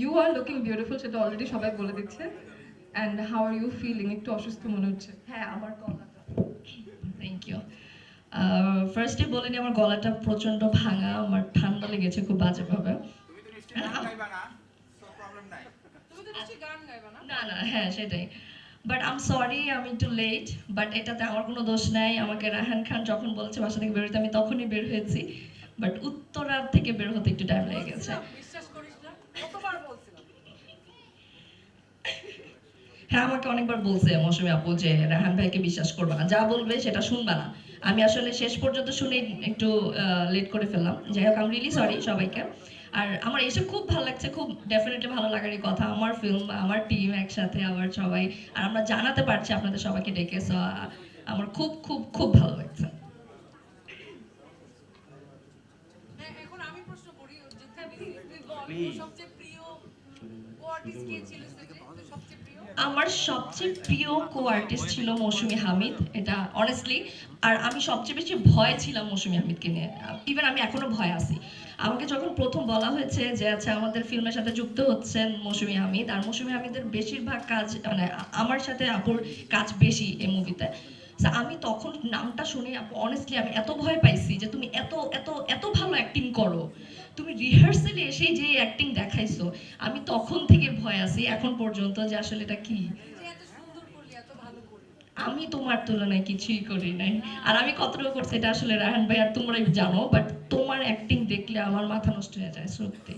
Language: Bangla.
ইউ আর লুকিং বিউটিফুল, সেটা অলরেডি সবাই বলে দিচ্ছে। And how are you feeling? একটু অসুস্থ মনে হচ্ছে। হ্যাঁ, আমার গলাটা, থ্যাংক ইউ। ফার্স্টে বলে নি, আমার গলাটা প্রচন্ড ভাঙা, আমার ঠান্ডা লেগেছে খুব বাজেভাবে। না না, হ্যাঁ সেটাই। বাট আম সরি, আমি একটু লেট, বাট এটাতে আমার কোনো দোষ নাই। আমাকে রায়হান খান যখন বলেছে বাসা থেকে বের হতে, আমি তখনই বের হয়েছি। বাট উত্তরার থেকে বের হতে একটু টাইম লেগে গেছে। বিশ্বাস করিস না, কতবার বলছিলাম। হ্যাঁ, আমাকে অনেকবার বলছে মৌসুমী আপু যে রায়হান ভাইকে বিশ্বাস করবে না, যা বলবে সেটা শুনবা না। আমি আসলে শেষ পর্যন্ত শুনে একটু লেট করে ফেললাম। যাই হোক, আম রিয়েলি সরি সবাইকে। আর আমার এসে খুব ভালো লাগছে, খুব ডেফিনেটলি ভালো লাগারই কথা। আমার ফিল্ম, আমার টিম একসাথে আবার সবাই, আর আমরা জানাতে পারছি আপনাদের সবাইকে ডেকে। সো আমার খুব খুব খুব ভালো লাগছে। হ্যাঁ, এখন আমি প্রশ্ন করি যে তুই বল, সবচেয়ে প্রিয় কোয়ার্টিস্ট কে ছিল সেটে? সবচেয়ে প্রিয়? আমার সবচেয়ে প্রিয় কো আর্টিস্ট ছিল মৌসুমী হামিদ, এটা অনেস্টলি। আর আমি সবচেয়ে বেশি ভয় ছিলাম মৌসুমী হামিদকে নিয়ে। ইভেন আমি এখনো ভয় আছি। আমাকে যখন প্রথম বলা হয়েছে যে আচ্ছা আমাদের ফিল্মের সাথে যুক্ত হচ্ছেন মৌসুমী হামিদ, আর মৌসুমী হামিদের বেশিরভাগ কাজ মানে আমার সাথে আপুর কাজ বেশি এই মুভিতে। আমি তখন নামটা শুনে অনেস্টলি আমি এত ভয় পাইছি যে তুমি এত এত এত ভালো অ্যাক্টিং করো, তুমি রিহার্সালে এসে যে অ্যাক্টিং দেখাইছো, আমি তখন থেকে ভয় আছি এখন পর্যন্ত যে আসলে এটা কি। আমি তোমার তুলনায় কিছুই করি নাই। আর আমি কতটুকু করছি এটা আসলে রায়হান ভাই আর তোমরাই জানো, বাট তোমার অ্যাক্টিং দেখলে আমার মাথা নষ্ট হয়ে যায় সত্যি।